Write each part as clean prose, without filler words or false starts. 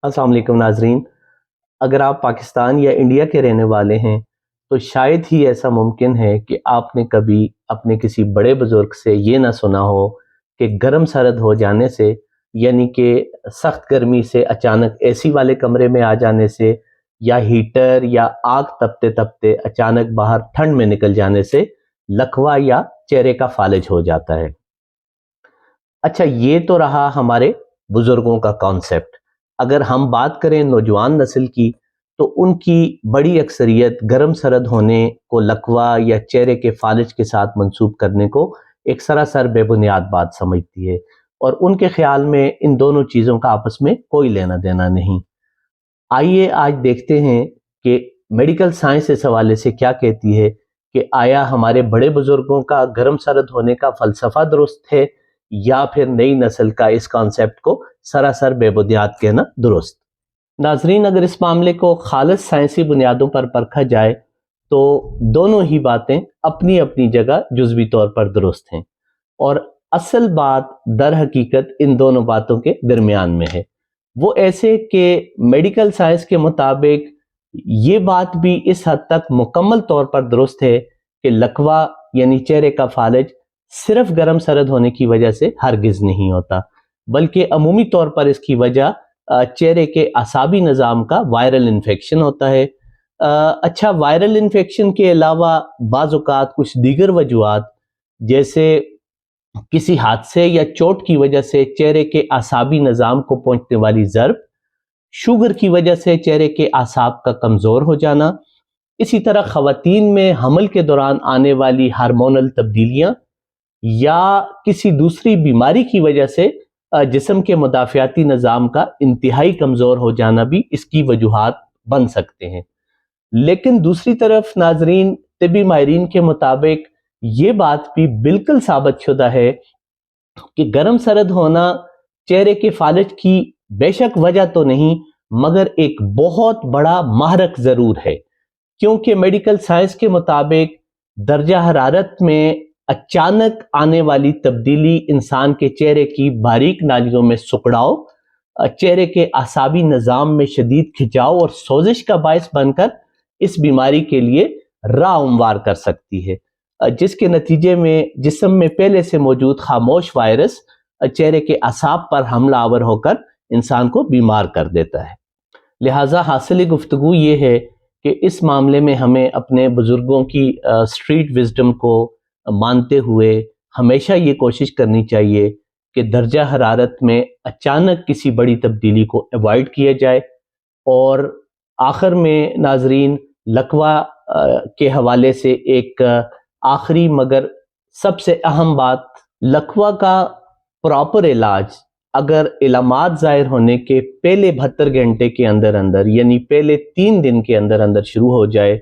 अस्सलाम वालेकुम नाजरीन। अगर आप पाकिस्तान या इंडिया के रहने वाले हैं तो शायद ही ऐसा मुमकिन है कि आपने कभी अपने किसी बड़े बुजुर्ग से ये ना सुना हो कि गर्म सरद हो जाने से, यानी कि सख्त गर्मी से अचानक एसी वाले कमरे में आ जाने से या हीटर या आग तपते तपते अचानक बाहर ठंड में निकल जाने से लकवा या चेहरे का फालिज हो जाता है। अच्छा, ये तो रहा हमारे बुजुर्गों का कॉन्सेप्ट। अगर हम बात करें नौजवान नस्ल की, तो उनकी बड़ी अक्सरियत गर्म सरद होने को लकवा या चेहरे के फालिज के साथ मंसूब करने को एक सरासर बेबुनियाद बात समझती है, और उनके ख्याल में इन दोनों चीज़ों का आपस में कोई लेना देना नहीं। आइए आज देखते हैं कि मेडिकल साइंस इस हवाले से क्या कहती है कि आया हमारे बड़े बुजुर्गों का गर्म सरद होने का फ़लसफ़ा दुरुस्त है या फिर नई नस्ल का इस कॉन्सेप्ट को सरासर बेबुनियाद कहना दुरुस्त। नाजरीन, अगर इस मामले को खालिस साइंसी बुनियादों पर परखा जाए तो दोनों ही बातें अपनी अपनी जगह जुज़वी तौर पर दुरुस्त हैं, और असल बात दर हकीकत इन दोनों बातों के दरमियान में है। वो ऐसे कि मेडिकल साइंस के मुताबिक ये बात भी इस हद तक मुकम्मल तौर पर दुरुस्त है कि लकवा यानी चेहरे का फालिज सिर्फ गर्म सरद होने की वजह से हरगिज नहीं होता, बल्कि अमूमी तौर पर इसकी वजह चेहरे के असाबी निज़ाम का वायरल इन्फेक्शन होता है। अच्छा, वायरल इन्फेक्शन के अलावा बाज़ औक़ात कुछ दीगर वजूहात, जैसे किसी हादसे या चोट की वजह से चेहरे के असाबी निज़ाम को पहुंचने वाली ज़र्ब, शुगर की वजह से चेहरे के आसाब का कमज़ोर हो जाना, इसी तरह ख़वातीन में हमल के दौरान आने वाली हार्मोनल तब्दीलियाँ या किसी दूसरी बीमारी की वजह से जिस्म के मुदाफ़ियाती निज़ाम का इंतहाई कमज़ोर हो जाना भी इसकी वजूहात बन सकते हैं। लेकिन दूसरी तरफ नाजरीन, तिब्बी माहिरीन के मुताबिक ये बात भी बिल्कुल साबित शुदा है कि गर्म सरद होना चेहरे के फालिज की बेशक वजह तो नहीं, मगर एक बहुत बड़ा महरक ज़रूर है, क्योंकि मेडिकल साइंस के मुताबिक दर्जा हरारत में अचानक आने वाली तब्दीली इंसान के चेहरे की बारीक नालियों में सुकड़ाव, चेहरे के आसाबी निज़ाम में शदीद खिंचाव और सोजिश का बायस बनकर इस बीमारी के लिए राह हमवार कर सकती है, जिसके नतीजे में जिस्म में पहले से मौजूद खामोश वायरस चेहरे के असाब पर हमला आवर होकर इंसान को बीमार कर देता है। लिहाजा हासिल गुफ्तगू ये है कि इस मामले में हमें अपने बुजुर्गों की स्ट्रीट विजडम को मानते हुए हमेशा ये कोशिश करनी चाहिए कि दर्जा हरारत में अचानक किसी बड़ी तब्दीली को अवॉइड किया जाए। और आखिर में नाजरीन, लकवा के हवाले से एक आखिरी मगर सबसे अहम बात, लकवा का प्रॉपर इलाज अगर इलामात ज़ाहिर होने के पहले 72 घंटे के अंदर अंदर, यानी पहले 3 दिन के अंदर अंदर शुरू हो जाए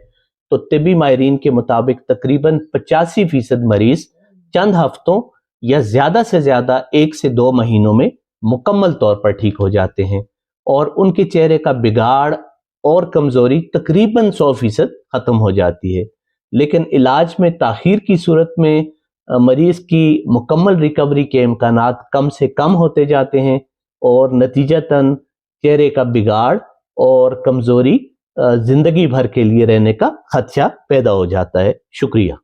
तो तिब्बी माहिरीन के मुताबिक तकरीबन 85% मरीज चंद हफ्तों या ज़्यादा से ज़्यादा 1 से 2 महीनों में मुकम्मल तौर पर ठीक हो जाते हैं, और उनके चेहरे का बिगाड़ और कमज़ोरी तकरीबन 100% ख़त्म हो जाती है। लेकिन इलाज में ताख़ीर की सूरत में मरीज़ की मुकम्मल रिकवरी के इम्कानात कम से कम होते जाते हैं, और नतीजतन चेहरे का बिगाड़ और कमज़ोरी ज़िंदगी भर के लिए रहने का खदशा पैदा हो जाता है। शुक्रिया।